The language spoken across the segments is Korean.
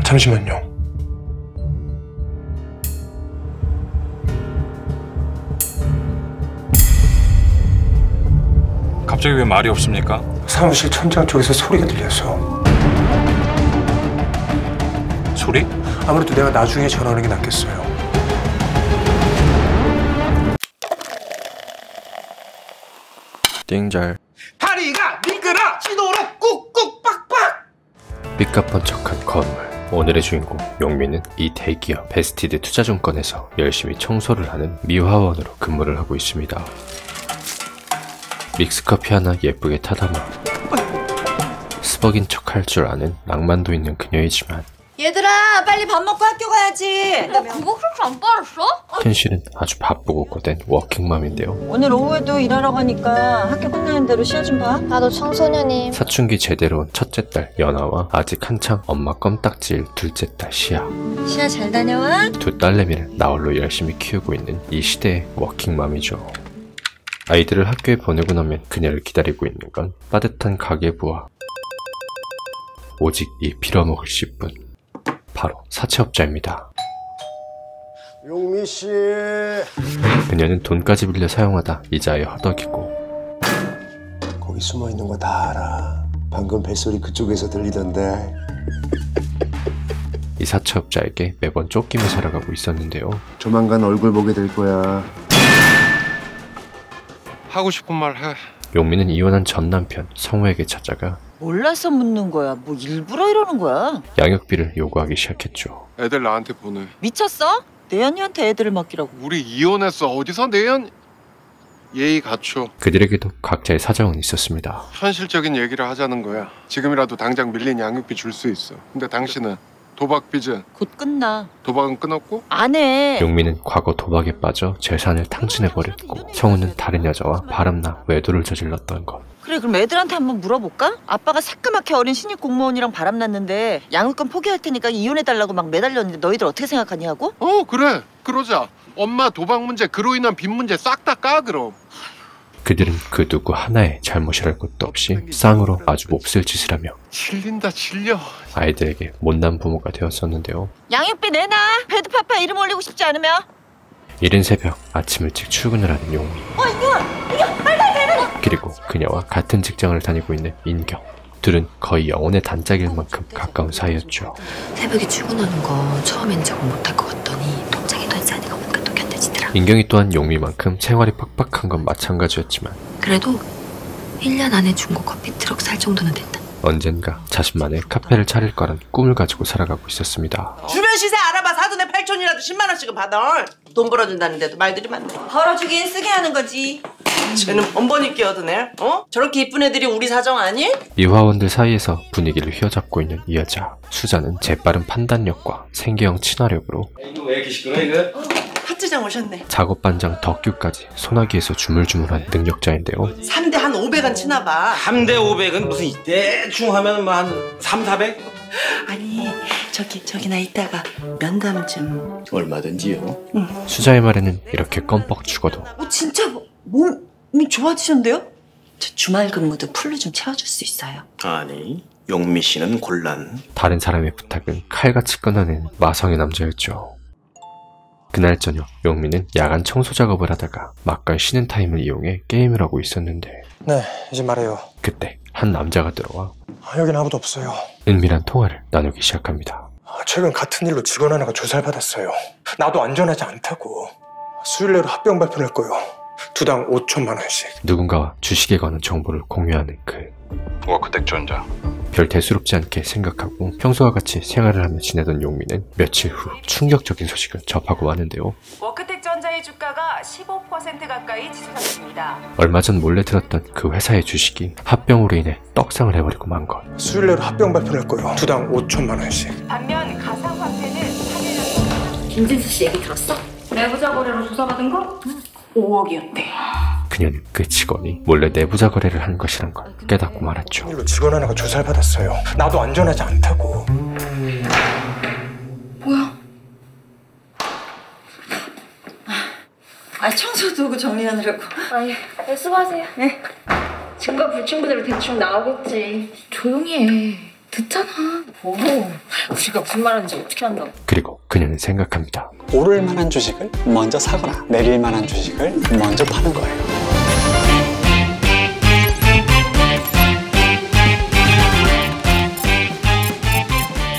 잠시만요. 갑자기 왜 말이 없습니까? 사무실 천장 쪽에서 소리가 들려서. 소리? 아무래도 내가 나중에 전화하는 게 낫겠어요. 띵잘. 다리가 미끄러 지도로 꾹꾹 빡빡. 삐까뻔쩍한 건물. 오늘의 주인공 용민은 이 대기업 베스티드 투자증권에서 열심히 청소를 하는 미화원으로 근무를 하고 있습니다. 믹스커피 하나 예쁘게 타담아 스벅인 척 할 줄 아는 낭만도 있는 그녀이지만 얘들아 빨리 밥 먹고 학교 가야지. 나 그거 그렇게 안 빨았어? 현실은 아주 바쁘고 고된 워킹맘인데요. 오늘 오후에도 일하러 가니까 학교 끝나는 대로 시야 좀 봐. 나도 청소년임. 사춘기 제대로 온 첫째 딸 연아와 아직 한창 엄마 껌딱지일 둘째 딸 시아, 시야 잘 다녀와. 두 딸내미를 나홀로 열심히 키우고 있는 이 시대의 워킹맘이죠. 아이들을 학교에 보내고 나면 그녀를 기다리고 있는 건 빠듯한 가계부와 오직 이 빌어먹을 10분, 바로 사채업자입니다. 용미씨 그녀는 돈까지 빌려 사용하다 이자에 허덕이고 거기 숨어있는 거 다 알아. 방금 벨소리 그쪽에서 들리던데. 이 사채업자에게 매번 쫓기며 살아가고 있었는데요. 조만간 얼굴 보게 될 거야. 하고 싶은 말 해. 용민은 이혼한 전 남편 성우에게 찾아가 몰라서 묻는 거야. 뭐 일부러 이러는 거야. 양육비를 요구하기 시작했죠. 애들 나한테 보내. 미쳤어? 내연이한테 애들을 맡기라고. 우리 이혼했어. 어디서 내연 예의 갖춰. 그들에게도 각자의 사정은 있었습니다. 현실적인 얘기를 하자는 거야. 지금이라도 당장 밀린 양육비 줄 수 있어. 근데 당신은 도박 빚은 곧 끝나. 도박은 끊었고 안 해. 용민은 과거 도박에 빠져 재산을 탕진해버렸고 성우는 다른 여자와 바람나 외도를 저질렀던 것. 그래 그럼 애들한테 한번 물어볼까? 아빠가 새까맣게 어린 신입 공무원이랑 바람났는데 양육권 포기할 테니까 이혼해달라고 막 매달렸는데 너희들 어떻게 생각하니 하고? 그래. 그러자. 엄마 도박 문제 그로 인한 빚 문제 싹 다 까 그럼. 그들은 그 누구 하나의 잘못이랄 것도 없이 쌍으로 아주 몹쓸 짓을 하며 질린다 질려. 아이들에게 못난 부모가 되었었는데요. 양육비 내놔. 배드파파 이름 올리고 싶지 않으면. 이른 새벽 아침 일찍 출근을 하는 용민. 그리고 그녀와 같은 직장을 다니고 있는 인경. 둘은 거의 영혼의 단짝일 만큼 가까운 사이였죠. 새벽에 출근하는 거 처음엔 적응 못할 것 같더니 통장에 돈 쌓이는 거 보니까 또 견뎌지더라. 인경이 또한 용민만큼 생활이 팍팍한 건 마찬가지였지만 그래도 1년 안에 중고 커피 트럭 살 정도는 됐다. 언젠가 자신만의 카페를 차릴 거란 꿈을 가지고 살아가고 있었습니다. 주변 시세 알아봐. 사돈에 8천이라도 10만 원씩은 받아. 돈 벌어준다는데도 말들이 많네. 벌어주긴 쓰게 하는 거지. 쟤는 번번이 끼어드네. 저렇게 이쁜 애들이 우리 사정 아니? 미화원들 사이에서 분위기를 휘어잡고 있는 이 여자 수자는 재빠른 판단력과 생계형 친화력으로 이거 왜 이렇게 시끄러 이거? 파트장 오셨네. 작업반장 덕규까지 소나기에서 주물주물한 능력자인데요. 3대 한 500원 치나 봐. 3대 500은 무슨 대충 하면 뭐 한 3, 400? 아니 저기 나 이따가 면담 좀. 얼마든지요. 수자의 말에는 이렇게 껌뻑 죽어도 진짜 몸이 좋아지셨는데요? 저 주말 근무도 풀로 좀 채워줄 수 있어요. 아니 용미 씨는 곤란. 다른 사람의 부탁은 칼같이 끊어내는 마성의 남자였죠. 그날 저녁 용민은 야간 청소 작업을 하다가 막간 쉬는 타임을 이용해 게임을 하고 있었는데 네, 이제 말해요. 그때 한 남자가 들어와 여긴 아무도 없어요. 은밀한 통화를 나누기 시작합니다. 최근 같은 일로 직원 하나가 조사를 받았어요. 나도 안전하지 않다고. 수요일 내로 합병 발표낼 거요. 두당 5천만 원씩. 누군가와 주식에 관한 정보를 공유하는 그 워크텍 전자. 별 대수롭지 않게 생각하고 평소와 같이 생활을 하며 지내던 용민은 며칠 후 충격적인 소식을 접하고 마는데요. 워크텍 전자의 주가가 15% 가까이 지수했습니다. 얼마 전 몰래 들었던 그 회사의 주식이 합병으로 인해 떡상을 해버리고 만 것. 수요일 내로 합병 발표낼 거요. 두당 5천만 원씩. 반면 가상화폐는 3일 김진수 씨 얘기 들었어? 내부자 거래로 조사받은 거 5억이었대. 그녀는 그 직원이 몰래 내부자 거래를 한 것이란 걸 깨닫고 말았죠. 일로 직원 하나가 조사를 받았어요. 나도 안전하지 않다고. 뭐야? 청소 도구 정리하느라고. 수고하세요. 네. 증거 불충분으로 대충 나오겠지. 조용히 해. 듣잖아. 오, 우리가 무슨 말하는지 어떻게 안다고. 그리고 그녀는 생각합니다. 오를 만한 주식을 먼저 사거나 내릴 만한 주식을 먼저 파는 거예요.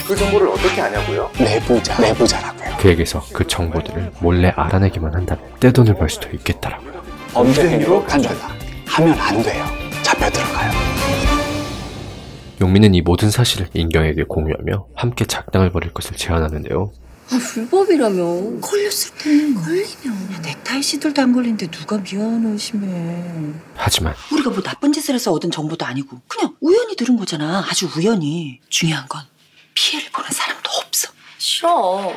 그 정보를 어떻게 아냐고요? 내부자라고요. 그에게서 그 정보들을 몰래 알아내기만 한다면 떼돈을 벌 수도 있겠다라고요. 범죄 행위로 간주한다. 하면 안 돼요. 잡혀 들어가요. 용민은 이 모든 사실을 인경에게 공유하며 함께 작당을 벌일 것을 제안하는데요. 불법이라며. 걸렸을 때 걸리면. 넥타이 시들도 안 걸리는데 누가 미안을 심해. 하지만 우리가 뭐 나쁜 짓을 해서 얻은 정보도 아니고 그냥 우연히 들은 거잖아. 아주 우연히. 중요한 건 피해를 보는 사람도 없어. 싫어.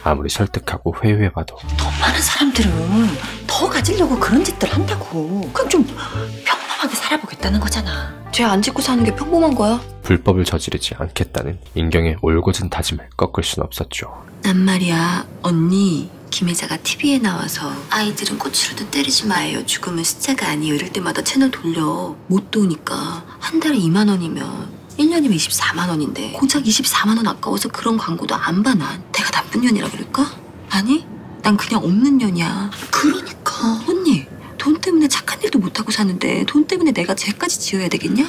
아무리 설득하고 회유해봐도 돈 많은 사람들은 더 가지려고 그런 짓들 한다고. 그럼 좀 평범하게 살아보겠다는 거잖아. 죄 안 짓고 사는 게 평범한 거야? 불법을 저지르지 않겠다는 인경의 올곧은 다짐을 꺾을 순 없었죠. 난 말이야, 언니. 김혜자가 TV에 나와서 아이들은 꽃으로도 때리지 마요. 죽으면 숫자가 아니에요. 이럴 때마다 채널 돌려. 못 도우니까 한 달에 2만 원이면 1년이면 24만 원인데 고작 24만 원 아까워서 그런 광고도 안 봐. 난 내가 나쁜 년이라 그럴까? 아니, 난 그냥 없는 년이야. 그러니까 언니, 돈 때문에 착한 일도 못하고 사는데 돈 때문에 내가 죄까지 지어야 되겠냐?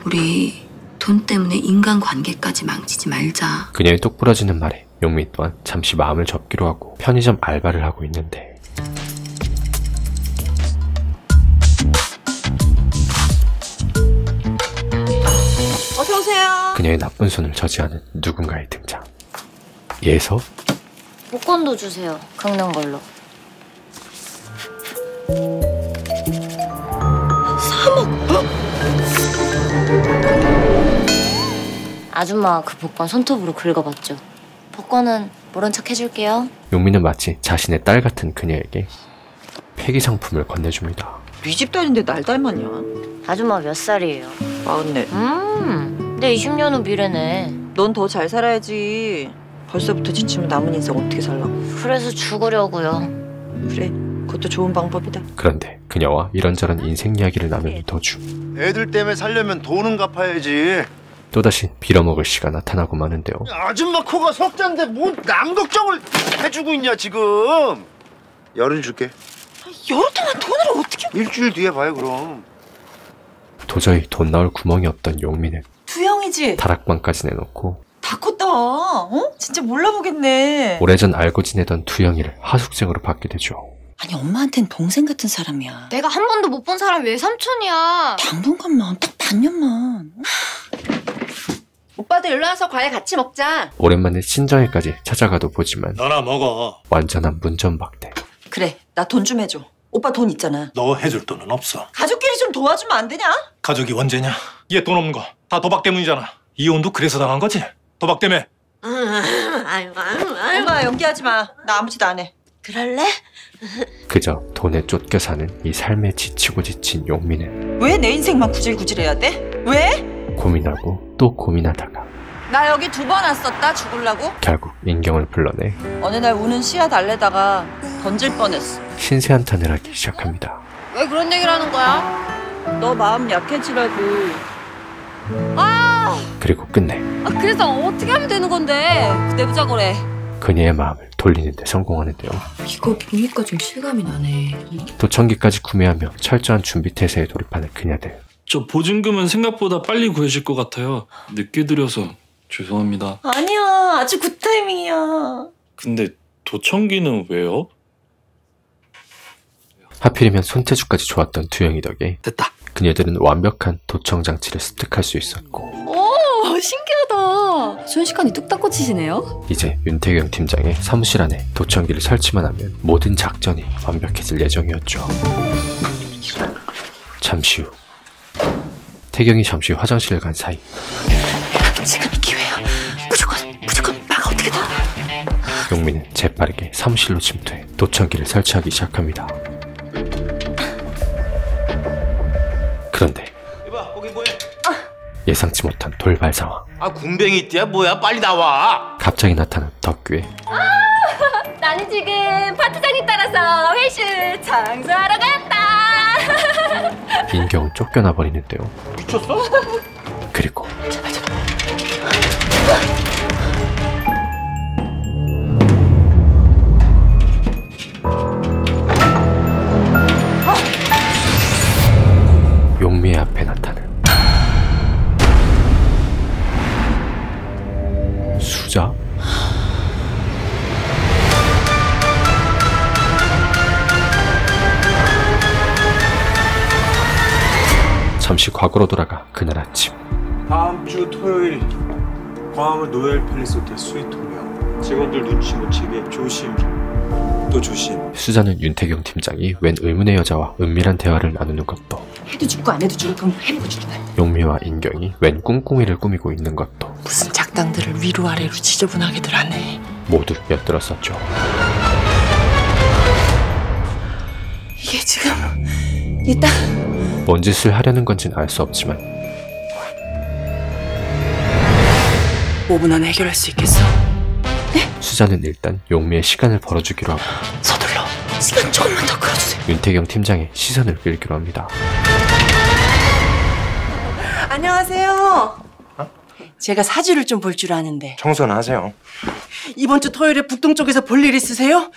우리 돈 때문에 인간관계까지 망치지 말자. 그녀의 똑부러지는 말에 용민 또한 잠시 마음을 접기로 하고 편의점 알바를 하고 있는데 어서 오세요. 그녀의 나쁜 손을 저지하는 누군가의 등장. 예서? 복권도 주세요. 긁는 걸로. 3억? 아줌마 그 복권 손톱으로 긁어봤죠. 복권은 모른 척 해줄게요. 용민은 마치 자신의 딸 같은 그녀에게 폐기 상품을 건네줍니다. 네 집도 아닌데 날 닮았냐? 아줌마 몇 살이에요? 44. 내 20년 후 미래네. 넌 더 잘 살아야지. 벌써부터 지치면 남은 인생 어떻게 살라고. 그래서 죽으려고요. 그래, 그것도 좋은 방법이다. 그런데 그녀와 이런저런 인생 이야기를 나누는 도중 애들 때문에 살려면 돈은 갚아야지. 또다시 빌어먹을 씨가 나타나고 마는데요. 아줌마 코가 석잔데 뭔 남 걱정을 해주고 있냐 지금. 열은 줄게. 열흘 동안 돈을 어떻게... 일주일 뒤에 봐요 그럼. 도저히 돈 나올 구멍이 없던 용민은 두영이지? 다락방까지 내놓고 다 컸다. 어? 진짜 몰라보겠네. 오래전 알고 지내던 두영이를 하숙생으로 받게 되죠. 아니 엄마한텐 동생 같은 사람이야. 내가 한 번도 못 본 사람이 왜 삼촌이야? 당분간만, 딱 반년만. 오빠도 일로 와서 과일 같이 먹자. 오랜만에 친정에까지 찾아가도 보지만 너나 먹어. 완전한 문전박대. 그래, 나 돈 좀 해줘. 오빠 돈 있잖아. 너 해줄 돈은 없어. 가족끼리 좀 도와주면 안 되냐? 가족이 원죄냐? 얘 돈 없는 거 다 도박 때문이잖아. 이혼도 그래서 당한 거지? 도박 때문에. 엄마 연기하지 마. 나 아무 짓 안 해. 그럴래? 그저 돈에 쫓겨 사는 이 삶에 지치고 지친 용민은 왜 내 인생만 구질구질해야 돼? 왜? 고민하고 또 고민하다가 나 여기 2번 왔었다 죽을라고? 결국 인경을 불러내 어느 날 우는 씨앗 달래다가 던질 뻔했어. 신세 한탄을 하기 시작합니다. 왜 그런 얘기를 하는 거야? 너 마음 약해지라고. 그리고 끝내 그래서 어떻게 하면 되는 건데? 내부자 거래. 그녀의 마음을 돌리는 데 성공하는데요. 이거 보니까 좀 실감이 나네. 도청기까지 구매하며 철저한 준비 태세에 돌입하는 그녀들. 저 보증금은 생각보다 빨리 구해질 것 같아요. 늦게 드려서 죄송합니다. 아니야, 아주 굿타이밍이야. 근데 도청기는 왜요? 하필이면 손재주까지 좋았던 두영이 덕에 됐다. 그녀들은 완벽한 도청 장치를 습득할 수 있었고 오, 신기하다. 순식간에 뚝딱 꽂히시네요. 이제 윤태경 팀장의 사무실 안에 도청기를 설치만 하면 모든 작전이 완벽해질 예정이었죠. 잠시 후 태경이 잠시 화장실을 간 사이 지금이 기회야. 무조건 막 어떻게든. 용민은 재빠르게 사무실로 침투해 도청기를 설치하기 시작합니다. 그런데 예상치 못한 돌발 상황. 군뱅이 띠야 뭐야 빨리 나와. 갑자기 나타난 덕규의 나는 지금 파트장님 따라서 회식 장소하러 간다. 인경은 쫓겨나 버리는데요. 미쳤어? 그리고 용미의 앞에 나타난 수자? 잠시 과거로 돌아가 그날 아침. 다음 주 토요일 광화문 노엘 팰리스 호텔 스위트 명. 직원들 눈치 못 채게 조심. 또 조심. 수자는 윤태경 팀장이 웬 의문의 여자와 은밀한 대화를 나누는 것도, 해도 죽고 안 해도 죽을 거면 해보고 죽이다. 용미와 인경이 웬 꿍꿍이를 꾸미고 있는 것도 무슨 작당들을 위로 아래로 지저분하게들 하네. 모두 엿들었었죠. 이게 지금 이따 뭔 짓을 하려는 건진 알 수 없지만 5분 안에 해결할 수 있겠어? 수자는 일단 용미의 시간을 벌어주기로 하고 서둘러. 시간 조금만 더 끌어주세요. 윤태경 팀장의 시선을 끌기로 합니다. 안녕하세요. 제가 사주를 좀 볼 줄 아는데. 청소는 하세요. 이번 주 토요일에 북동쪽에서 볼 일 있으세요?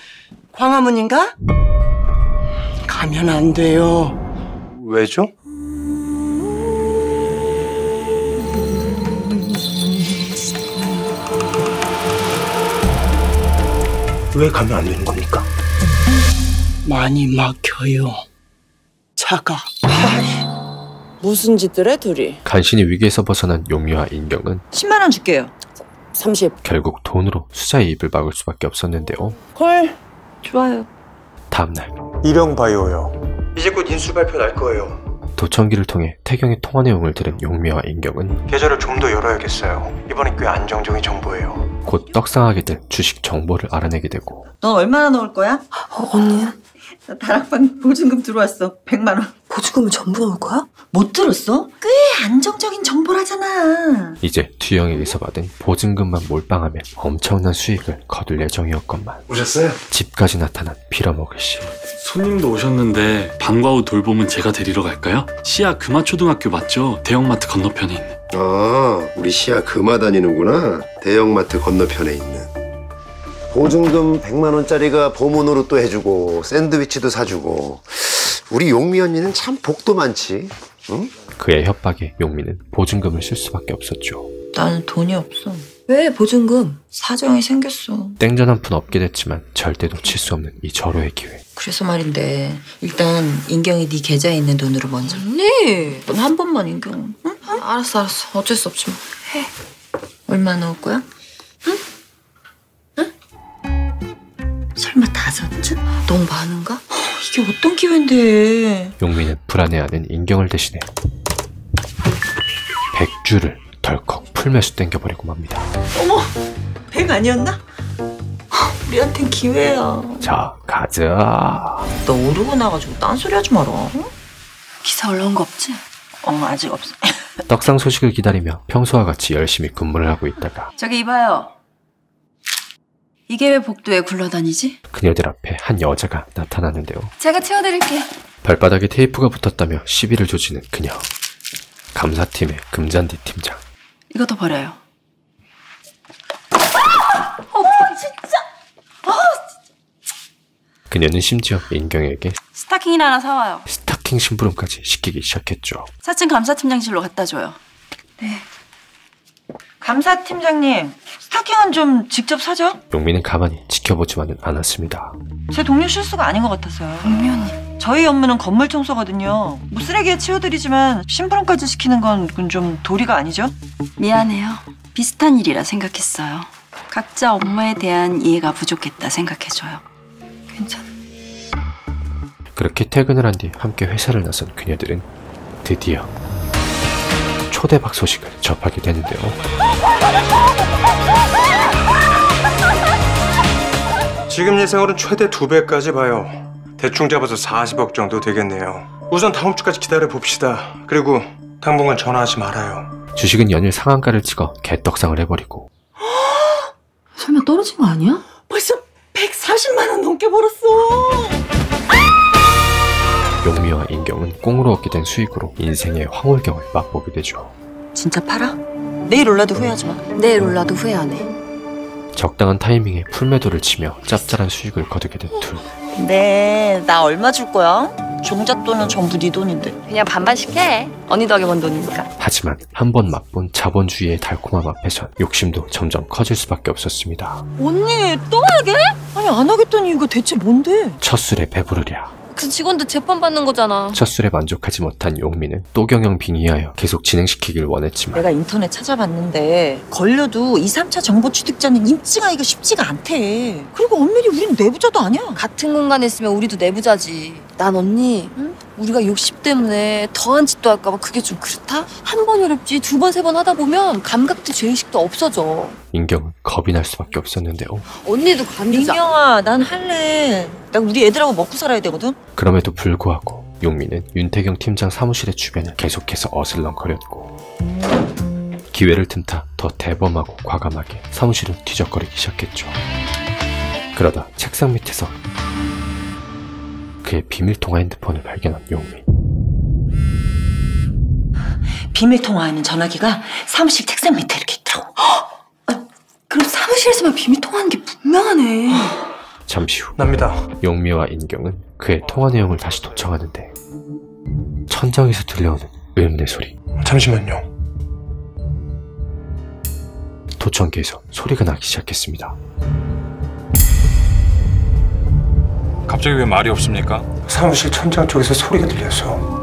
광화문인가? 가면 안 돼요. 왜죠? 왜 가면 안 되는 겁니까? 많이 막혀요. 차가. 무슨 짓들 해 둘이? 간신히 위기에서 벗어난 용미와 인경은 10만 원 줄게요. 30. 결국 돈으로 수자의 입을 막을 수밖에 없었는데요. 콜. 좋아요. 다음날 이령바이오요. 이제 곧 인수 발표 날 거예요. 도청기를 통해 태경의 통화 내용을 들은 용미와 인경은 계좌를 좀 더 열어야겠어요. 이번엔 꽤 안정적인 정보예요. 곧 떡상하게 될 주식 정보를 알아내게 되고. 넌 얼마나 넣을 거야? 언니는? 나 다락방 보증금 들어왔어. 100만 원. 보증금을 전부 넣을 거야? 못 들었어? 꽤 안정적인 정보라잖아. 이제 듀영에게서 받은 보증금만 몰빵하면 엄청난 수익을 거둘 예정이었건만 오셨어요? 집까지 나타난 빌어먹을 씨. 손님도 오셨는데 방과 후 돌봄은 제가 데리러 갈까요? 시야 금화초등학교 맞죠? 대형마트 건너편에 있는. 아, 우리 시야 금화 다니는구나. 대형마트 건너편에 있는. 보증금 100만 원짜리가 보문으로 또 해주고 샌드위치도 사주고. 우리 용미 언니는 참 복도 많지. 응? 그의 협박에 용미는 보증금을 쓸 수밖에 없었죠. 나는 돈이 없어. 왜 보증금? 사정이 생겼어. 땡전 한 푼 얻게 됐지만 절대 놓칠 수 없는 이 절호의 기회. 그래서 말인데 일단 인경이 네 계좌에 있는 돈으로 먼저. 언니! 넌 한 번만 인경. 응? 알았어. 어쩔 수 없지 뭐. 해. 얼마 넣을 거야? 응? 설마 5주? 너무 많은가? 이게 어떤 기회인데. 용미는 불안해하는 인경을 대신해 100주를 덜컥 풀매수 땡겨버리고 맙니다. 어머, 100 아니었나? 우리한텐 기회야. 자, 가자. 너 오르고 나가지고 딴소리 하지 마라. 기사 올라온 거 없지? 아직 없어. 떡상 소식을 기다리며 평소와 같이 열심히 근무를 하고 있다가 저기 이봐요. 이게 왜 복도에 굴러다니지? 그녀들 앞에 한 여자가 나타나는데요. 제가 채워드릴게요. 발바닥에 테이프가 붙었다며 시비를 조지는 그녀. 감사팀의 금잔디 팀장. 이것도 버려요. 진짜. 그녀는 심지어 인경에게 스타킹이나 하나 사와요. 스타킹 심부름까지 시키기 시작했죠. 4층 감사팀장실로 갖다 줘요. 네. 감사팀장님, 스타킹은 좀 직접 사죠? 용미는 가만히 지켜보지만은 않았습니다. 제 동료 실수가 아닌 것 같아서요. 용미언니. 저희 업무는 건물 청소거든요. 뭐 쓰레기에 치워드리지만 심부름까지 시키는 건 좀 도리가 아니죠? 미안해요. 비슷한 일이라 생각했어요. 각자 업무에 대한 이해가 부족했다 생각해줘요. 괜찮아. 그렇게 퇴근을 한 뒤 함께 회사를 나선 그녀들은 드디어 초대박 소식을 접하게 되는데요. 지금 예상으로는 최대 2배까지 봐요. 대충 잡아서 40억 정도 되겠네요. 우선 다음 주까지 기다려 봅시다. 그리고 당분간 전화하지 말아요. 주식은 연일 상한가를 찍어 개떡상을 해버리고. 설마 떨어진 거 아니야? 벌써 140만 원 넘게 벌었어. 용미와 인경은 꽁으로 얻게 된 수익으로 인생의 황홀경을 맛보게 되죠. 진짜 팔아? 내일 올라도 후회하지 마. 내일 올라도 후회 안 해. 적당한 타이밍에 풀매도를 치며 짭짤한 수익을 거두게 된 둘. 네, 나 얼마 줄 거야? 종잣돈은 전부 네 돈인데. 그냥 반반씩 해. 언니 덕에 번 돈이니까. 하지만 한 번 맛본 자본주의의 달콤함 앞에선 욕심도 점점 커질 수밖에 없었습니다. 언니 또 하게? 아니 안 하겠다는 이유가 대체 뭔데? 첫 술에 배부르랴. 그 직원도 재판 받는 거잖아. 첫 술에 만족하지 못한 용미는 또 경영 빙의하여 계속 진행시키길 원했지만 내가 인터넷 찾아봤는데 걸려도 2, 3차 정보 취득자는 인증하기가 쉽지가 않대. 그리고 엄밀히 우린 내부자도 아니야. 같은 공간에 있으면 우리도 내부자지. 난 언니, 우리가 욕심 때문에 더한 짓도 할까봐 그게 좀 그렇다? 한 번 어렵지 2번, 3번 하다 보면 감각도 죄의식도 없어져. 인경은 겁이 날 수밖에 없었는데요. 언니도 관두자. 민경아, 난 할래. 나 우리 애들하고 먹고 살아야 되거든. 그럼에도 불구하고 용미는 윤태경 팀장 사무실의 주변을 계속해서 어슬렁거렸고 기회를 틈타 더 대범하고 과감하게 사무실을 뒤적거리기 시작했죠. 그러다 책상 밑에서 그의 비밀통화 핸드폰을 발견한 용미. 비밀 통화하는 전화기가 사무실 책상 밑에 이렇게 있더라고. 그럼 사무실에서만 비밀 통화하는 게 분명하네. 잠시 후 납니다. 용미와 인경은 그의 통화 내용을 다시 도청하는데 천장에서 들려오는 음내 소리. 잠시만요. 도청기에서 소리가 나기 시작했습니다. 갑자기 왜 말이 없습니까? 사무실 천장 쪽에서 소리가 들려서.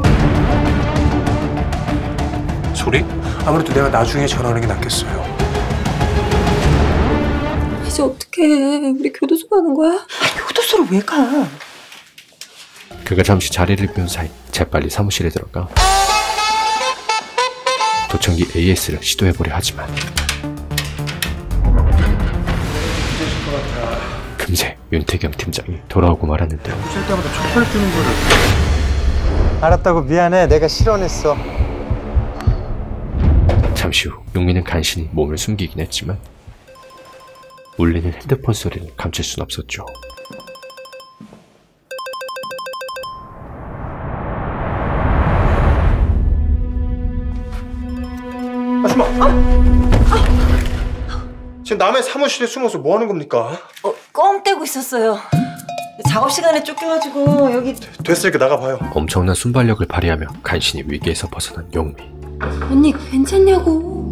소리? 아무래도 내가 나중에 전화하는 게 낫겠어요. 이제 어떡해. 우리 교도소 가는 거야? 교도소를 왜 가? 그가 잠시 자리를 비운 사이 재빨리 사무실에 들어가 도청기 AS를 시도해보려 하지만 금세 윤태경 팀장이 돌아오고 말았는데요. 부실 때마다 촛불 뜨는 거를. 알았다고 미안해. 내가 실언했어. 잠시 후 용민은 간신히 몸을 숨기긴 했지만 울리는 핸드폰 소리를 감출 순 없었죠. 아줌마! 지금 남의 사무실에 숨어서 뭐 하는 겁니까? 껌 떼고 있었어요. 작업 시간에 쫓겨가지고 여기. 됐으니까 나가봐요. 엄청난 순발력을 발휘하며 간신히 위기에서 벗어난 용미. 언니 괜찮냐고.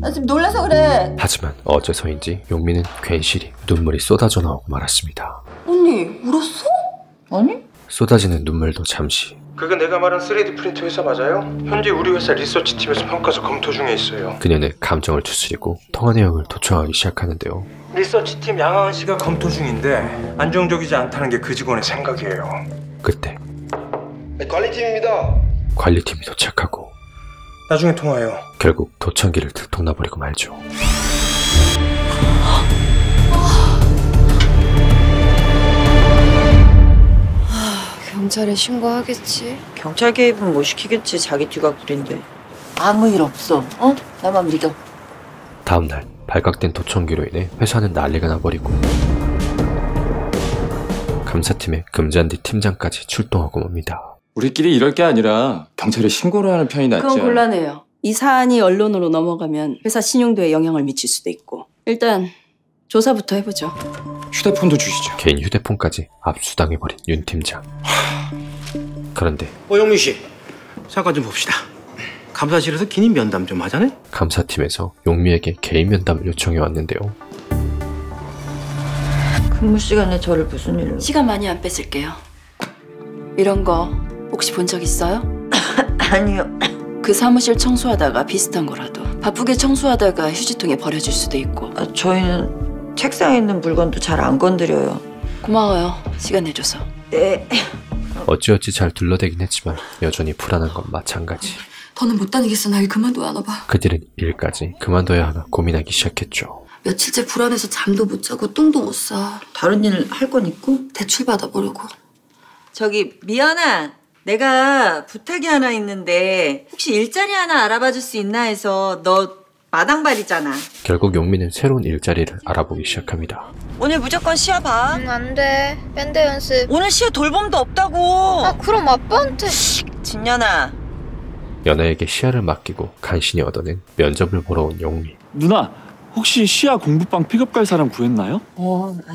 나 지금 놀라서 그래. 하지만 어째서인지 용미는 괜시리 눈물이 쏟아져 나오고 말았습니다. 언니 울었어? 아니? 쏟아지는 눈물도 잠시. 그게 내가 말한 3D 프린터 회사 맞아요? 현재 우리 회사 리서치팀에서 평가서 검토 중에 있어요. 그녀는 감정을 추스리고 통화 내용을 도청하기 시작하는데요. 리서치팀 양하은 씨가 검토 중인데 안정적이지 않다는 게 그 직원의 생각이에요. 그때 관리팀입니다. 관리팀이 도착하고 나중에 통화해요. 결국 도청기를 들통나버리고 말죠. 경찰에 신고하겠지. 경찰 개입은 뭐 시키겠지. 자기 뒤가 구린데. 아무 일 없어. 나만 믿어. 다음날 발각된 도청기로 인해 회사는 난리가 나버리고 감사팀의 금잔디 팀장까지 출동하고 맙니다. 우리끼리 이럴 게 아니라 경찰에 신고를 하는 편이 낫지. 그건 곤란해요. 이 사안이 언론으로 넘어가면 회사 신용도에 영향을 미칠 수도 있고. 일단 조사부터 해보죠. 휴대폰도 주시죠. 개인 휴대폰까지 압수당해버린 윤 팀장. 그런데 영민 씨, 잠깐 좀 봅시다. 감사실에서 기님 면담 좀 하자네? 감사팀에서 용미에게 개인 면담을 요청해 왔는데요. 근무 시간에 저를 무슨 일로? 시간 많이 안 뺏을게요. 이런 거 혹시 본 적 있어요? 아니요. 그 사무실 청소하다가 비슷한 거라도 바쁘게 청소하다가 휴지통에 버려질 수도 있고. 저희는 책상에 있는 물건도 잘 안 건드려요. 고마워요. 시간 내줘서. 네. 어찌어찌 잘 둘러대긴 했지만 여전히 불안한 건 마찬가지. 더는 못 다니겠어. 나 일 그만둬야 봐. 그들은 일까지 그만둬야 하나 고민하기 시작했죠. 며칠째 불안해서 잠도 못 자고 똥도 못 싸. 다른 일 할 건 있고? 대출 받아보려고. 저기 미연아, 내가 부탁이 하나 있는데 혹시 일자리 하나 알아봐 줄 수 있나 해서. 너 마당발이잖아. 결국 용민은 새로운 일자리를 알아보기 시작합니다. 오늘 무조건 시아 봐. 안 돼. 밴드 연습. 오늘 시아 돌봄도 없다고. 아, 그럼 아빠한테. 진연아. 연아에게 시아를 맡기고 간신히 얻어낸 면접을 보러 온 용미. 누나, 혹시 시아 공부방 픽업 갈 사람 구했나요?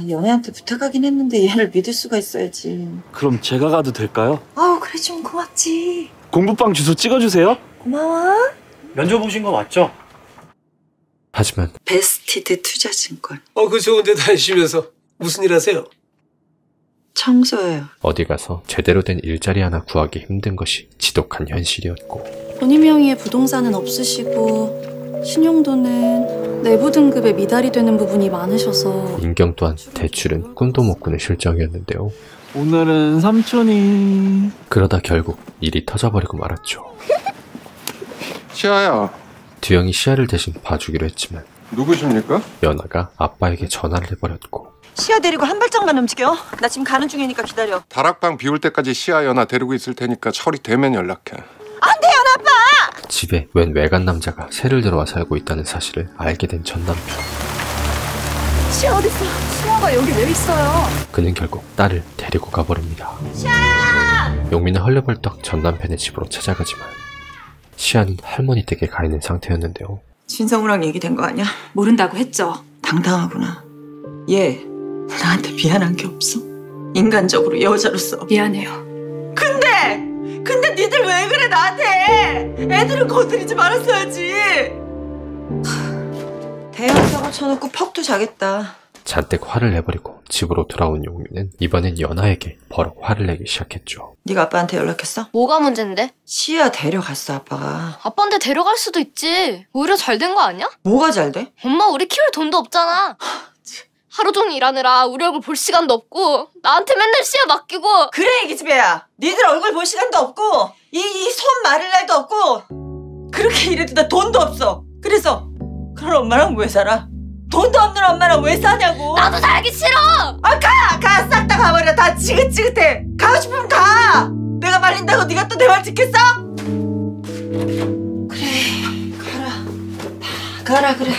연애한테 부탁하긴 했는데 얘를 믿을 수가 있어야지. 그럼 제가 가도 될까요? 그래 좀 고맙지. 공부방 주소 찍어주세요. 고마워. 면접 오신 거 맞죠? 하지만 베스티드 투자증권. 그 좋은 데 다니시면서 무슨 일 하세요? 청소예요. 어디 가서 제대로 된 일자리 하나 구하기 힘든 것이 지독한 현실이었고, 본인 명의의 부동산은 없으시고 신용도는 내부 등급에 미달이 되는 부분이 많으셔서 인경 또한 대출은 꿈도 못 꾸는 실정이었는데요. 오늘은 삼촌이... 그러다 결국 일이 터져버리고 말았죠. 시아야. 두영이 시아를 대신 봐주기로 했지만 누구십니까? 연아가 아빠에게 전화를 해버렸고. 시아 데리고 한 발짝만 움직여. 나 지금 가는 중이니까 기다려. 다락방 비울 때까지 시아 연아 데리고 있을 테니까 철이 되면 연락해. 안 돼, 연아빠! 집에 웬 외간 남자가 새를 들어와 살고 있다는 사실을 알게 된 전 남편. 시아 어딨어? 시아가 여기 왜 있어요? 그는 결국 딸을 데리고 가버립니다. 시아야! 용민은 헐레벌떡 전 남편의 집으로 찾아가지만 시아는 할머니 댁에 가 있는 상태였는데요. 진성우랑 얘기된 거 아니야? 모른다고 했죠. 당당하구나. 얘 나한테 미안한 게 없어? 인간적으로 여자로서. 미안해요. 근데 니들 왜 그래 나한테? 애들은 건드리지 말았어야지. 대형 사고 쳐놓고 퍽도 자겠다. 잔뜩 화를 내버리고 집으로 돌아온 용민은 이번엔 연아에게 버럭 화를 내기 시작했죠. 네가 아빠한테 연락했어? 뭐가 문제인데? 시아 데려갔어 아빠가. 아빠한테 데려갈 수도 있지. 오히려 잘 된 거 아니야? 뭐가 잘 돼? 엄마 우리 키울 돈도 없잖아. 하루 종일 일하느라 우리 얼굴 볼 시간도 없고 나한테 맨날 시아 맡기고. 그래 이 기집애야. 니들 얼굴 볼 시간도 없고 이 손 마를 날도 없고 그렇게 일해도 나 돈도 없어. 그래서 그런 엄마랑 왜 살아? 돈도 없는 엄마랑 왜 사냐고. 나도 살기 싫어. 가 싹 다 가버려. 다 지긋지긋해. 가고 싶으면 가. 내가 말린다고 네가 또 내 말 듣겠어? 그래 가라. 다 가라 그래.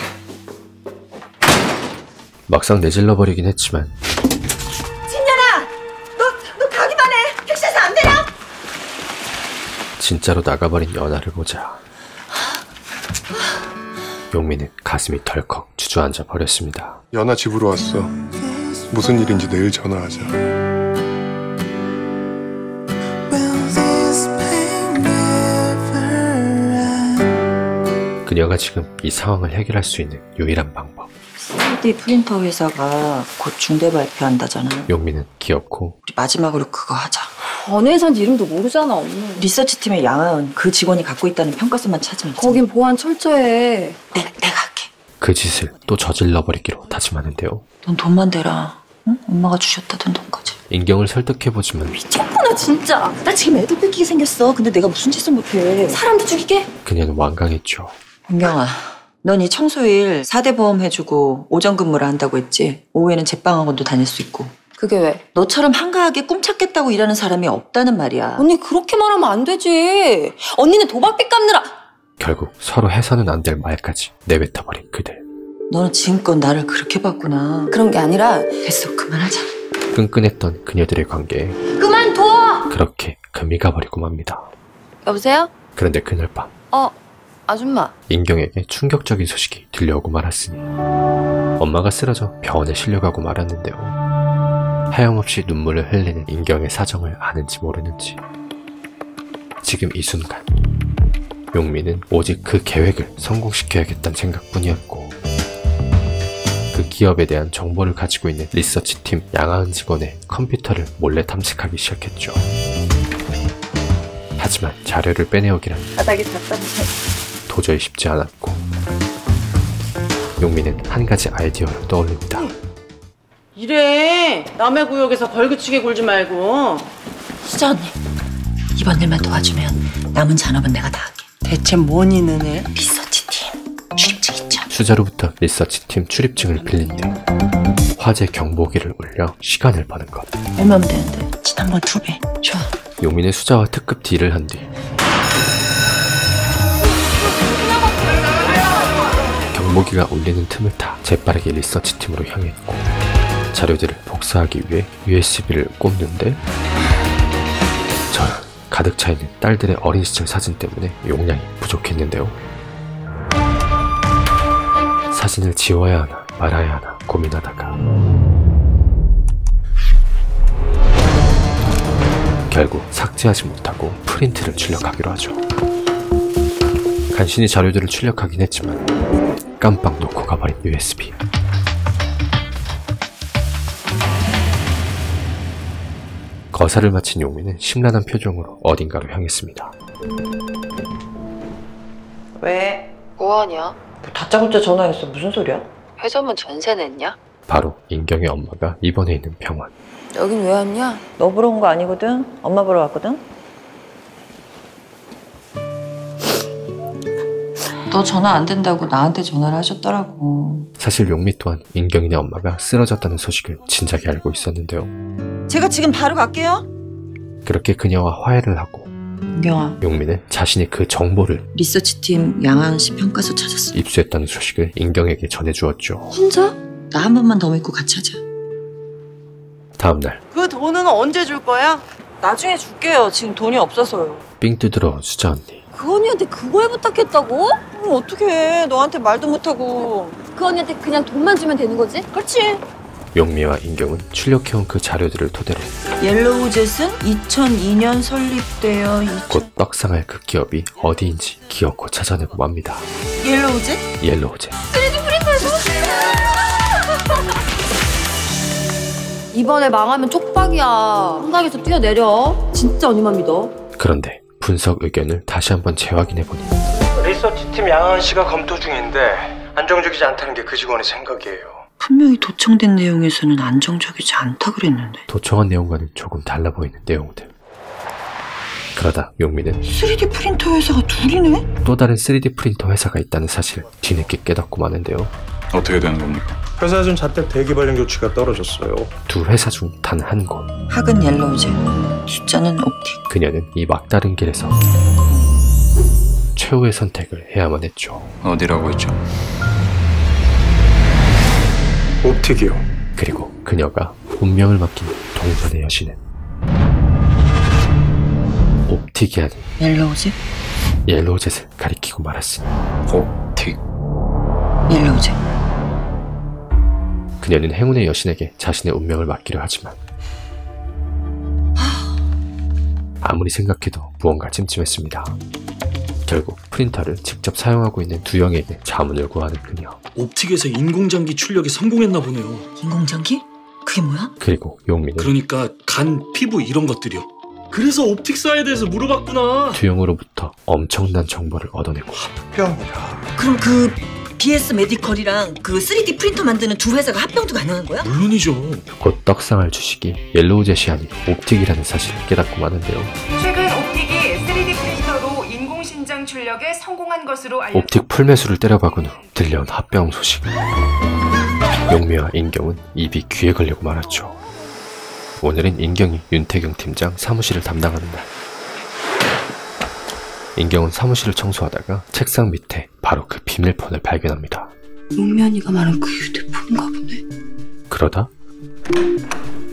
막상 내질러버리긴 했지만 진연아, 너 가기만 해. 택시에서 안 내려? 진짜로 나가버린 연아를 보자 용민은 가슴이 덜컥 주저앉아 버렸습니다. 연아 집으로 왔어. 무슨 일인지 내일 전화하자. 그녀가 지금 이 상황을 해결할 수 있는 유일한 방법. 3D 프린터 회사가 곧 중대 발표한다잖아. 용민은 귀엽고 우리 마지막으로 그거 하자. 어느 회사인지 이름도 모르잖아, 언니. 리서치팀의 양하은 그 직원이 갖고 있다는 평가서만 찾으면 거긴 보안 철저해. 내가 할게. 그 짓을 또 저질러버리기로 다짐하는데요. 넌 돈만 대라. 응? 엄마가 주셨다던 돈까지. 인경을 설득해보지만 미쳤구나 진짜. 나 지금 애도 뺏기게 생겼어. 근데 내가 무슨 짓을 못해. 사람도 죽이게? 그녀는 완강했죠. 인경아, 넌 이 청소일 4대 보험 해주고 오전 근무를 한다고 했지. 오후에는 제빵학원도 다닐 수 있고. 그게 왜? 너처럼 한가하게 꿈찾겠다고 일하는 사람이 없다는 말이야. 언니 그렇게 말하면 안 되지. 언니는 도박빚 갚느라. 결국 서로 해서는 안 될 말까지 내뱉어버린 그들. 너는 지금껏 나를 그렇게 봤구나. 그런 게 아니라. 됐어, 그만하자. 끈끈했던 그녀들의 관계에 그만둬! 그렇게 금이 가버리고 맙니다. 여보세요? 그런데 그날 밤 아줌마. 인경에게 충격적인 소식이 들려오고 말았으니 엄마가 쓰러져 병원에 실려가고 말았는데요. 하염없이 눈물을 흘리는 인경의 사정을 아는지 모르는지 지금 이 순간 용민은 오직 그 계획을 성공시켜야겠다는 생각뿐이었고 그 기업에 대한 정보를 가지고 있는 리서치팀 양하은 직원의 컴퓨터를 몰래 탐색하기 시작했죠. 하지만 자료를 빼내오기란 바닥에 닿다 도저히 쉽지 않았고 용민은 한 가지 아이디어를 떠올립니다. 이래 남의 구역에서 벌그치게 굴지 말고. 수자 언니, 이번 일만 도와주면 남은 잔업은 내가 다 할게. 대체 뭔 있는 애? 리서치팀 출입증 있죠? 수자로부터 리서치팀 출입증을 빌린 뒤 화재 경보기를 울려 시간을 버는 것. 얼마면 되는데? 지난번 2배. 좋아. 용민의 수자와 특급 딜을 한 뒤 경보기가 울리는 틈을 타 재빠르게 리서치팀으로 향했고 자료들을 복사하기 위해 USB를 꼽는데 저런 가득 차있는 딸들의 어린 시절 사진 때문에 용량이 부족했는데요. 사진을 지워야 하나 말아야 하나 고민하다가 결국 삭제하지 못하고 프린트를 출력하기로 하죠. 간신히 자료들을 출력하긴 했지만 깜빡 놓고 가버린 USB. 거사를 마친 용민은 심란한 표정으로 어딘가로 향했습니다. 왜? 뭐하냐? 다짜고짜 전화했어. 무슨 소리야? 회전문 전세 냈냐? 바로 인경의 엄마가 입원해 있는 병원. 여긴 왜 왔냐? 너 보러 온 거 아니거든. 엄마 보러 왔거든. 너 전화 안 된다고 나한테 전화를 하셨더라고. 사실 용미 또한 인경이네 엄마가 쓰러졌다는 소식을 진작에 알고 있었는데요. 제가 지금 바로 갈게요. 그렇게 그녀와 화해를 하고 인경아, 용미는 자신이 그 정보를 리서치팀 양아은 씨 평가서 찾았어. 입수했다는 소식을 인경에게 전해주었죠. 혼자? 나 한 번만 더 믿고 같이 하자. 다음날 그 돈은 언제 줄 거야? 나중에 줄게요. 지금 돈이 없어서요. 삥 뜯으러 수자 언니. 그 언니한테 그걸 부탁했다고? 어떡해. 너한테 말도 못하고. 그 언니한테 그냥 돈만 주면 되는 거지? 그렇지. 용미와 인경은 출력해온 그 자료들을 토대로 옐로우젯은 2002년 설립되어 곧 떡상할 그 기업이 어디인지 기어코 찾아내고 맙니다. 옐로우젯? 옐로우젯. 3D 프린터에서 이번에 망하면 쪽박이야. 한강에서 뛰어내려. 진짜 언니만 믿어. 그런데 분석 의견을 다시 한번 재확인해보니 리서치팀 양아은 씨가 검토 중인데 안정적이지 않다는 게 그 직원의 생각이에요. 분명히 도청된 내용에서는 안정적이지 않다 그랬는데. 도청한 내용과는 조금 달라 보이는 내용들. 그러다 용미는 3D 프린터 회사가 둘이네? 또 다른 3D 프린터 회사가 있다는 사실을 뒤늦게 깨닫고 마는데요. 어떻게 되는 겁니까? 회사 중 자택 대기 발령 조치가 떨어졌어요. 두 회사 중 단 한 곳. 학은 옐로우젯, 숫자는 옵틱. 그녀는 이 막다른 길에서 최후의 선택을 해야만 했죠. 어디라고 했죠? 옵틱이요. 그리고 그녀가 운명을 맡긴 동전의 여신은 옵틱이 아닌 옐로우젯? 옐로우젯을 가리키고 말았으니 옵틱. 옐로우젯. 그녀는 행운의 여신에게 자신의 운명을 맡기려 하지만 아무리 생각해도 무언가 찜찜했습니다. 결국 프린터를 직접 사용하고 있는 두영에게 자문을 구하는 그녀. 옵틱에서 인공장기 출력에 성공했나 보네요. 인공장기? 그게 뭐야? 그리고 용민은 그러니까 간, 피부 이런 것들이요. 그래서 옵틱사에 대해서 물어봤구나. 두영으로부터 엄청난 정보를 얻어내고 합병이라. 그럼 그 BS 메디컬이랑 그 3D 프린터 만드는 두 회사가 합병도 가능한 거야? 물론이죠. 곧 떡상할 주식이 옐로우젯이 아닌 옵틱이라는 사실을 깨닫고 마는데요. 최근 옵틱이 3D 프린터로 인공신장 출력에 성공한 것으로 알려졌습니다. 옵틱 풀매수를 때려박은 후 들려온 합병 소식. 용미와 인경은 입이 귀에 걸리고 말았죠. 오늘은 인경이 윤태경 팀장 사무실을 담당하는 날. 인경은 사무실을 청소하다가 책상 밑에 바로 그 비밀폰을 발견합니다. 용면이가 말한 그 휴대폰인가 보네. 그러다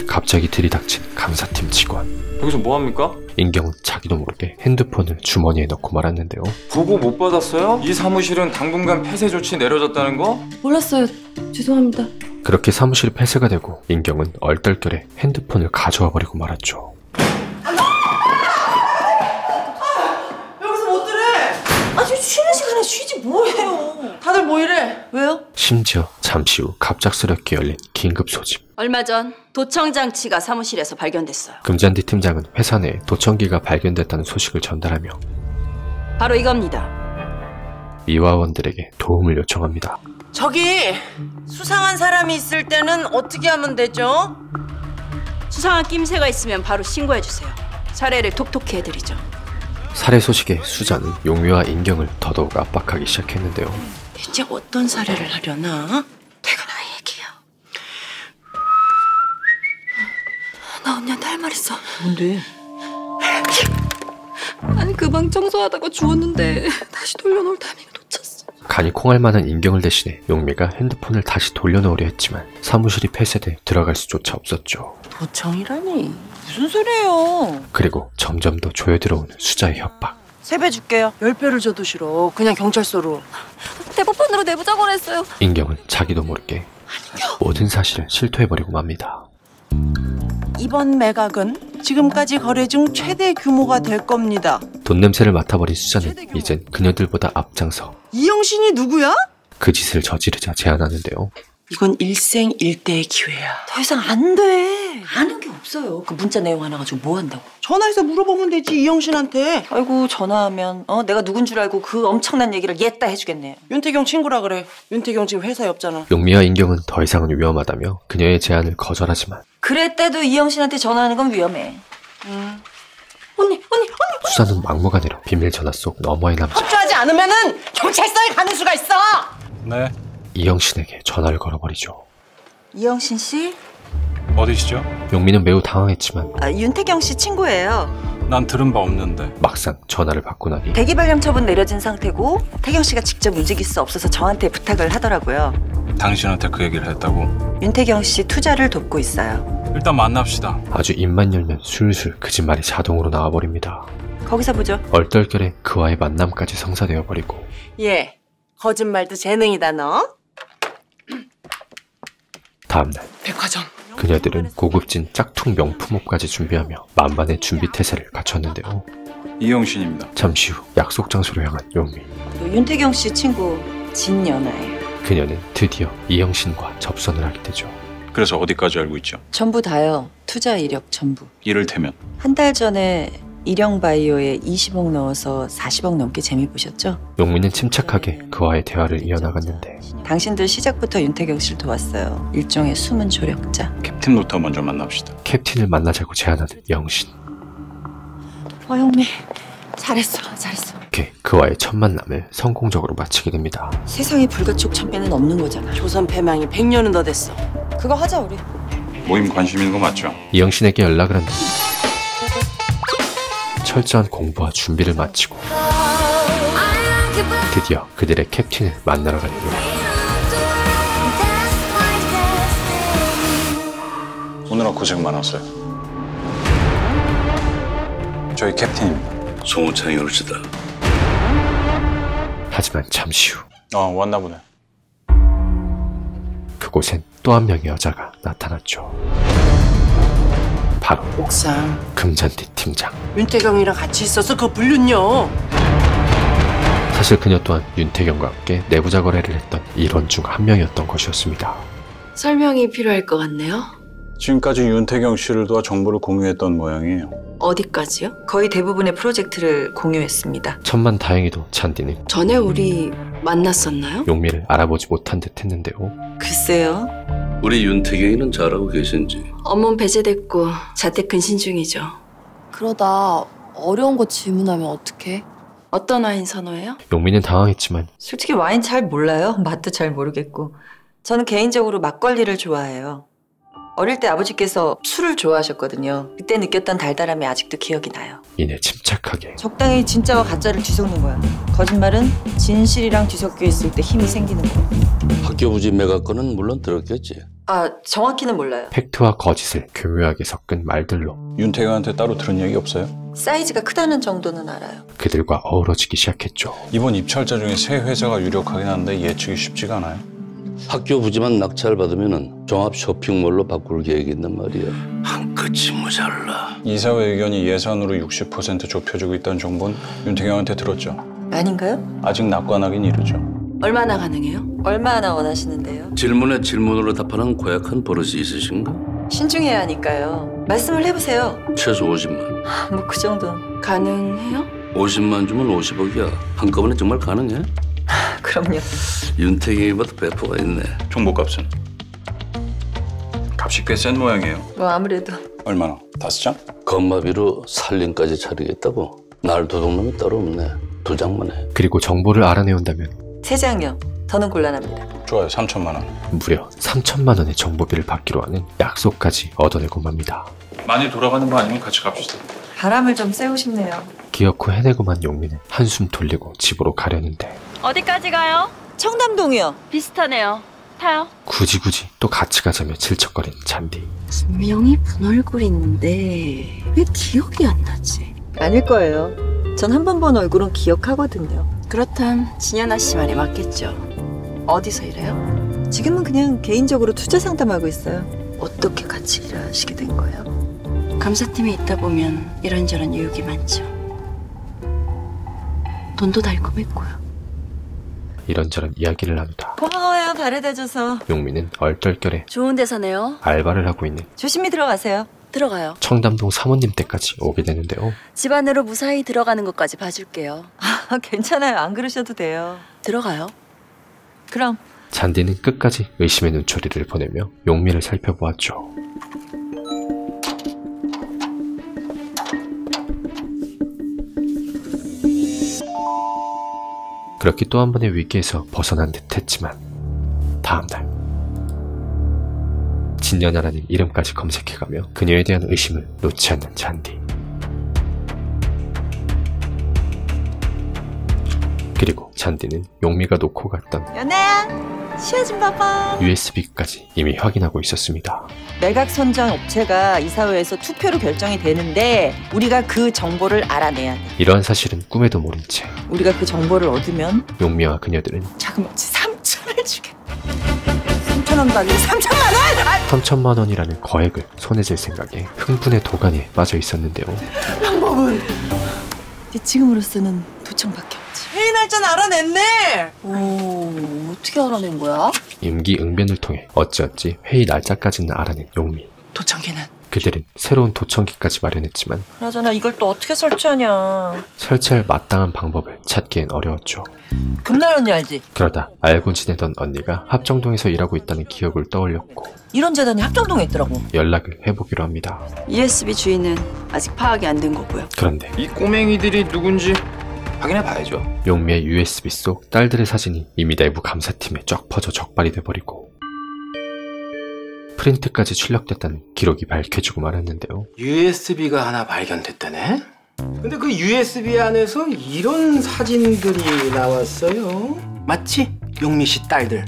갑자기 들이닥친 감사팀 직원. 여기서 뭐합니까? 인경은 자기도 모르게 핸드폰을 주머니에 넣고 말았는데요. 보고 못 받았어요? 이 사무실은 당분간 폐쇄 조치 내려졌다는 거? 몰랐어요. 죄송합니다. 그렇게 사무실이 폐쇄가 되고 인경은 얼떨결에 핸드폰을 가져와 버리고 말았죠. 여기서 못 들어. 아니 쉬는 시간에 쉬지 뭐해요. 다들 뭐 이래? 왜요? 심지어 잠시 후 갑작스럽게 열린 긴급 소집. 얼마 전 도청 장치가 사무실에서 발견됐어요. 금잔디 팀장은 회사 내에 도청기가 발견됐다는 소식을 전달하며 바로 이겁니다. 미화원들에게 도움을 요청합니다. 저기 수상한 사람이 있을 때는 어떻게 하면 되죠? 수상한 낌새가 있으면 바로 신고해주세요. 사례를 톡톡히 해드리죠. 살해 소식에 수자는 용미와 인경을 더더욱 압박하기 시작했는데요. 대체 어떤 사례를 하려나? 퇴근하 얘기해요. 나 언니한테 할 말 있어. 뭔데? 아니 그 방 청소하다가 주웠는데 다시 돌려놓을 타이밍을 놓쳤어. 간이 콩할 만한 인경을 대신해 용미가 핸드폰을 다시 돌려놓으려 했지만 사무실이 폐쇄돼 들어갈 수조차 없었죠. 도청이라니 무슨 소리예요? 그리고 점점 더 조여들어오는 수자의 협박. 3배 줄게요. 10배를 줘도 싫어. 그냥 경찰서로. 대법원으로 내부자 거랬어요. 인경은 자기도 모르게 모든 사실을 실토해버리고 맙니다. 이번 매각은 지금까지 거래 중 최대 규모가 될 겁니다. 돈 냄새를 맡아버린 수자는 이젠 그녀들보다 앞장서 이영신이 누구야? 그 짓을 저지르자 제안하는데요. 이건 일생일대의 기회야. 더 이상 안 돼. 아는 게 없어요. 그 문자 내용 하나 가지고 뭐 한다고. 전화해서 물어보면 되지, 이영신한테. 아이고 전화하면 내가 누군 줄 알고 그 엄청난 얘기를 얘따 해주겠네요. 윤태경 친구라 그래. 윤태경 지금 회사에 없잖아. 용미와 인경은 더 이상은 위험하다며 그녀의 제안을 거절하지만 그랬대도 이영신한테 전화하는 건 위험해. 언니. 수자는 막무가내로 비밀 전화 속 너머의 남자 협조하지 않으면은 경찰서에 가는 수가 있어. 네. 이영신에게 전화를 걸어버리죠. 이영신 씨? 어디시죠? 용미는 매우 당황했지만 윤태경 씨 친구예요. 난 들은 바 없는데. 막상 전화를 받고 나니 대기 발령 처분 내려진 상태고 태경 씨가 직접 움직일 수 없어서 저한테 부탁을 하더라고요. 당신한테 그 얘기를 했다고? 윤태경 씨 투자를 돕고 있어요. 일단 만납시다. 아주 입만 열면 술술 그 짓말이 자동으로 나와버립니다. 거기서 보죠. 얼떨결에 그와의 만남까지 성사되어버리고 예, 거짓말도 재능이다 너. 다음날 백화점. 그녀들은 고급진 짝퉁 명품옷까지 준비하며 만반의 준비 태세를 갖췄는데요. 이영신입니다. 잠시 후 약속 장소로 향한 용미. 윤태경 씨 친구 진연아예요. 그녀는 드디어 이영신과 접선을 하게 되죠. 그래서 어디까지 알고 있죠? 전부 다요. 투자 이력 전부. 이를테면? 한 달 전에 일영바이오에 20억 넣어서 40억 넘게 재미 보셨죠? 용미는 침착하게 그와의 대화를 이어나갔는데 당신들 시작부터 윤태경 씨를 도왔어요. 일종의 숨은 조력자. 캡틴부터 먼저 만납시다. 캡틴을 만나자고 제안하는 영신. 영미 잘했어. 이렇게 그와의 첫 만남을 성공적으로 마치게 됩니다. 세상에 불가촉천배는 없는 거잖아. 조선 패망이 100년은 더 됐어. 그거 하자 우리. 모임 관심 있는 거 맞죠? 이영신에게 연락을 한다. 철저한 공부와 준비를 마치고 드디어 그들의 캡틴을 만나러 가는 용. 오늘은 고생 많았어요. 저희 캡틴입니다. 송우창이 오르시다. 하지만 잠시 후 왔나 보네. 그곳엔 또 한 명의 여자가 나타났죠. 바로 옥상 금잔디 팀장. 윤태경이랑 같이 있어서 그 불륜요. 사실 그녀 또한 윤태경과 함께 내부자 거래를 했던 일원 중 한 명이었던 것이었습니다. 설명이 필요할 것 같네요. 지금까지 윤태경 씨를 도와 정보를 공유했던 모양이에요. 어디까지요? 거의 대부분의 프로젝트를 공유했습니다. 천만 다행히도 잔디는 전에 우리 만났었나요? 용미를 알아보지 못한 듯 했는데요. 글쎄요. 우리 윤태경이는 잘하고 계신지. 업무 배제됐고 자택 근신 중이죠. 그러다 어려운 거 질문하면 어떡해? 어떤 와인 선호해요? 용미는 당황했지만 솔직히 와인 잘 몰라요. 맛도 잘 모르겠고. 저는 개인적으로 막걸리를 좋아해요. 어릴 때 아버지께서 술을 좋아하셨거든요. 그때 느꼈던 달달함이 아직도 기억이 나요. 이내 침착하게 적당히 진짜와 가짜를 뒤섞는 거야. 거짓말은 진실이랑 뒤섞여 있을 때 힘이 생기는 거야. 학교 부지 매각건은 물론 들었겠지. 정확히는 몰라요. 팩트와 거짓을 교묘하게 섞은 말들로 윤태경한테 따로 들은 얘기 없어요? 사이즈가 크다는 정도는 알아요. 그들과 어우러지기 시작했죠. 이번 입찰자 중에 세 회사가 유력하긴 한데 예측이 쉽지가 않아요. 학교 부지만 낙찰받으면 종합 쇼핑몰로 바꿀 계획이 있단 말이야. 한 끗이 모자라. 이사회 의견이 예산으로 60% 좁혀주고 있다는 정보는 윤태경한테 들었죠? 아닌가요? 아직 낙관하긴 이르죠. 얼마나 가능해요? 얼마나 원하시는데요? 질문에 질문으로 답하는 고약한 버릇이 있으신가? 신중해야 하니까요. 말씀을 해보세요. 최소 50만. 뭐 그 정도. 가능해요? 50만 주면 50억이야. 한꺼번에 정말 가능해? 그럼요. 윤태경이보다 배포가 있네. 정보값은? 값이 꽤 센 모양이에요. 뭐 아무래도. 얼마나? 5장? 건마비로 살림까지 차리겠다고? 날 도둑놈이 따로 없네. 2장만 해. 그리고 정보를 알아내온다면 3장이요. 더는 곤란합니다. 좋아요. 3천만 원. 무려 3천만 원의 정보비를 받기로 하는 약속까지 얻어내고 맙니다. 많이 돌아가는 거 아니면 같이 갑시다. 바람을 좀 쐬고 싶네요. 기어코 해내고만 용미는 한숨 돌리고 집으로 가려는데 어디까지 가요? 청담동이요. 비슷하네요. 타요. 굳이 또 같이 가자며 질척거리는 잔디. 분명히 본 얼굴이 있는데 왜 기억이 안 나지? 아닐 거예요. 전 한 번 본 얼굴은 기억하거든요. 그렇담 진연아 씨 말이 맞겠죠. 어디서 일해요? 지금은 그냥 개인적으로 투자 상담하고 있어요. 어떻게 같이 일하시게 된 거예요? 감사팀에 있다 보면 이런저런 유혹이 많죠. 돈도 달콤했고요. 이런저런 이야기를 나누다 고마워요. 바래다줘서. 용미는 얼떨결에 좋은 데사네요. 알바를 하고 있는 조심히 들어가세요. 들어가요. 청담동 사모님 댁까지 오게 되는데요. 집 안으로 무사히 들어가는 것까지 봐줄게요. 괜찮아요. 안 그러셔도 돼요. 들어가요. 그럼. 잔디는 끝까지 의심의 눈초리를 보내며 용미를 살펴보았죠. 그렇게 또 한 번의 위기에서 벗어난 듯 했지만 다음날 진연아라는 이름까지 검색해가며 그녀에 대한 의심을 놓지 않는 잔디. 그리고 잔디는 용미가 놓고 갔던 연애야, 시야 좀 봐봐. USB까지 이미 확인하고 있었습니다. 매각 선정 업체가 이사회에서 투표로 결정이 되는데 우리가 그 정보를 알아내야 돼. 이러한 사실은 꿈에도 모른 채 우리가 그 정보를 얻으면 용미와 그녀들은 자그마치 3천을 주겠다. 3천원도 아니고 3천만 원! 3천만 원이라는 거액을 손에 쥘 생각에 흥분의 도가니에 빠져 있었는데요. 방법은 지금으로서는 도청밖에 없지. 회의 날짜는 알아냈네. 오, 어떻게 알아낸 거야? 임기응변을 통해 어찌어찌 회의 날짜까지는 알아낸 용미. 도청기는? 그들은 새로운 도청기까지 마련했지만 그나저나 이걸 또 어떻게 설치하냐. 설치할 마땅한 방법을 찾기엔 어려웠죠. 금날 언니 알지? 그러다 알고 지내던 언니가 합정동에서 일하고 있다는 기억을 떠올렸고 이런 재단이 합정동에 있더라고. 연락을 해보기로 합니다. USB 주인은 아직 파악이 안 된 거고요. 그런데 이 꼬맹이들이 누군지 확인해 봐야죠. 용미의 USB 속 딸들의 사진이 이미 내부 감사팀에 쫙 퍼져 적발이 돼버리고 프린트까지 출력됐다는 기록이 밝혀지고 말았는데요. USB가 하나 발견됐다네? 근데 그 USB 안에서 이런 사진들이 나왔어요. 맞지? 용미 씨 딸들.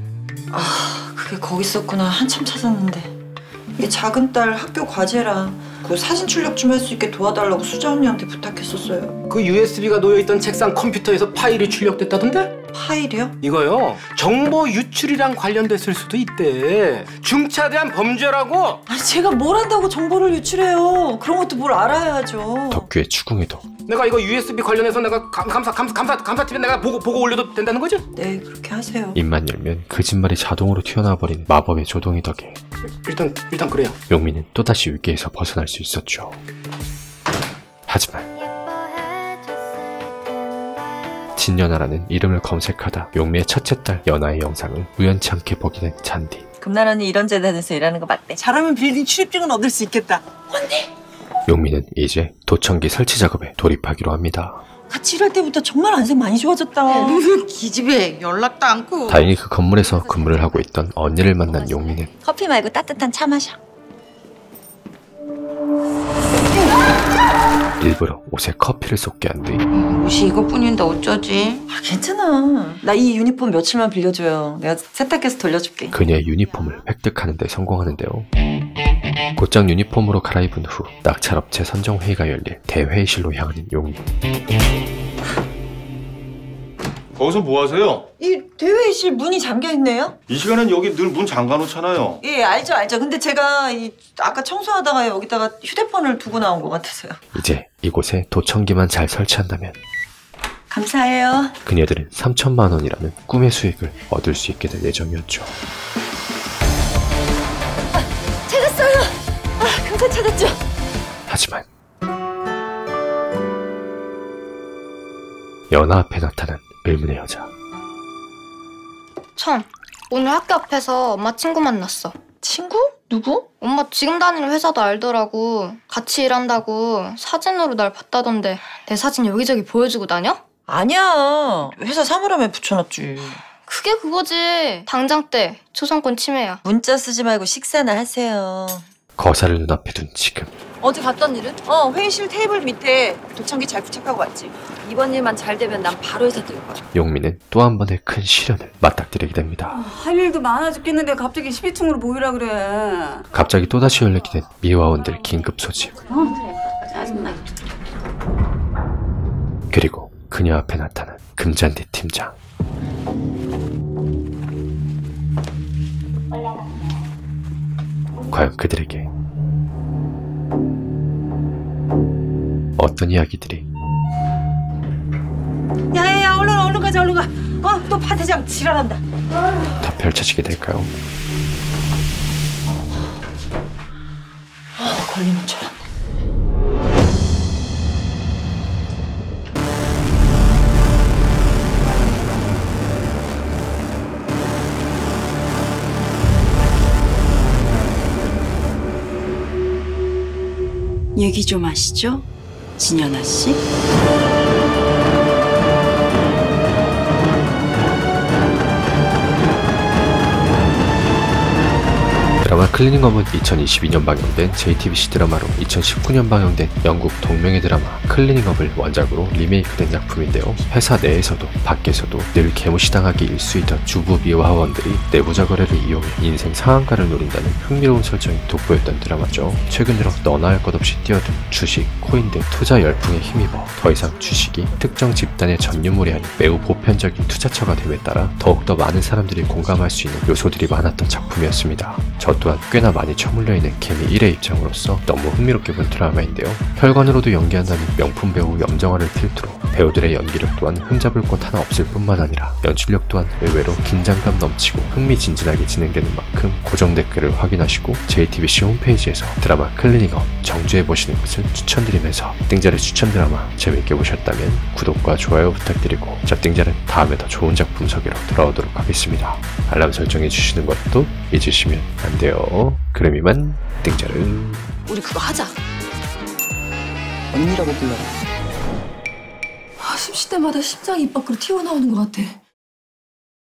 아, 그게 거기 있었구나. 한참 찾았는데. 이게 작은 딸 학교 과제라 그 사진 출력 좀 할 수 있게 도와달라고 수자 언니한테 부탁했었어요. 그 USB가 놓여있던 책상 컴퓨터에서 파일이 출력됐다던데? 파일이요? 이거요. 정보 유출이랑 관련됐을 수도 있대. 중차대한 범죄라고. 아니 제가 뭘 한다고 정보를 유출해요. 그런 것도 뭘 알아야죠. 덕규의 추궁에도 내가 이거 USB 관련해서 내가 감사팀에 내가 보고 올려도 된다는 거지? 네, 그렇게 하세요. 입만 열면 거짓말이 자동으로 튀어나와버린 마법의 조동이 덕에 일단 그래요. 용미는 또다시 위기에서 벗어날 수 있었죠. 하지만 진연아라는 이름을 검색하다 용미의 첫째 딸 연아의 영상을 우연치 않게 보게 된 잔디. 금날 언니 이런 재단에서 일하는 거 맞대. 잘하면 빌딩 출입증은 얻을 수 있겠다. 용미는 이제 도청기 설치 작업에 돌입하기로 합니다. 같이 일할 때부터 정말 안색 많이 좋아졌다. 기집애 연락도 않고. 다행히 그 건물에서 근무를 하고 있던 언니를 만난 용미는 커피 말고 따뜻한 차 마셔. 일부러 옷에 커피를 쏟게 한 뒤 옷이 이것뿐인데 어쩌지? 아, 괜찮아. 나 이 유니폼 며칠만 빌려줘요. 내가 세탁해서 돌려줄게. 그녀의 유니폼을 획득하는 데 성공하는데요. 곧장 유니폼으로 갈아입은 후 낙찰업체 선정회의가 열릴 대회의실로 향하는 용미. 거기서 뭐 하세요? 이 대회의실 문이 잠겨있네요? 이 시간엔 여기 늘 문 잠가 놓잖아요. 예, 알죠. 근데 제가 아까 청소하다가 여기다가 휴대폰을 두고 나온 것 같아서요. 이제 이곳에 도청기만 잘 설치한다면 감사해요. 그녀들은 3천만 원이라는 꿈의 수익을 얻을 수 있게 될 예정이었죠. 찾았어요. 금세 찾았죠. 하지만 연아 앞에 나타난 의문의 여자. 참, 오늘 학교 앞에서 엄마 친구 만났어. 친구? 누구? 엄마 지금 다니는 회사도 알더라고. 같이 일한다고 사진으로 날 봤다던데 내 사진 여기저기 보여주고 다녀? 아니야. 회사 사물함에 붙여놨지. 그게 그거지. 당장 때 초상권 침해야. 문자 쓰지 말고 식사나 하세요. 거사를 눈앞에 둔 지금 어제 갔던 일은? 회의실 테이블 밑에 도청기 잘 부착하고 왔지. 이번 일만 잘 되면 난 바로 회사 뜰 거야. 용민은 또 한 번의 큰 시련을 맞닥뜨리게 됩니다. 할 일도 많아 죽겠는데 갑자기 12층으로 모이라 그래. 갑자기 또다시 연락이 된 미화원들 긴급 소집. 짜증나. 그리고 그녀 앞에 나타난 금잔디 팀장. 과연 그들에게 어떤 이야기들이 야야야 얼른 가자 얼른 가. 또 파대장 지랄한다. 더 펼쳐지게 될까요? 걸리는 줄 알았네. 얘기 좀 하시죠, 진연아 씨. 드라마 클리닝업은 2022년 방영된 JTBC 드라마로 2019년 방영된 영국 동명의 드라마 클리닝업을 원작으로 리메이크된 작품인데요. 회사 내에서도 밖에서도 늘 개무시당하기 일쑤이던 주부 미화원들이 내부자 거래를 이용해 인생 상한가를 노린다는 흥미로운 설정이 돋보였던 드라마죠. 최근 들어 너나 할 것 없이 뛰어든 주식, 코인 등 투자 열풍에 힘입어 더 이상 주식이 특정 집단의 전유물이 아닌 매우 보편적인 투자처가 됨에 따라 더욱더 많은 사람들이 공감할 수 있는 요소들이 많았던 작품이었습니다. 저 또한 꽤나 많이 처물려 있는 개미 1의 입장으로서 너무 흥미롭게 본 드라마인데요. 혈관으로도 연기한다는 명품 배우 염정아를 필두로 배우들의 연기력 또한 흠잡을 곳 하나 없을 뿐만 아니라 연출력 또한 의외로 긴장감 넘치고 흥미진진하게 진행되는 만큼 고정 댓글을 확인하시고 JTBC 홈페이지에서 드라마 클리닝업 정주해보시는 것을 추천드리면서 띵자의 추천 드라마 재밌게 보셨다면 구독과 좋아요 부탁드리고 저 띵자는 다음에 더 좋은 작품 소개로 돌아오도록 하겠습니다. 알람 설정해주시는 것도 잊으시면 안 돼요. 그럼 이만 띵자를. 우리 그거 하자. 언니라고 불러라. 숨 쉴 때마다 심장이 입 밖으로 튀어나오는 것 같아.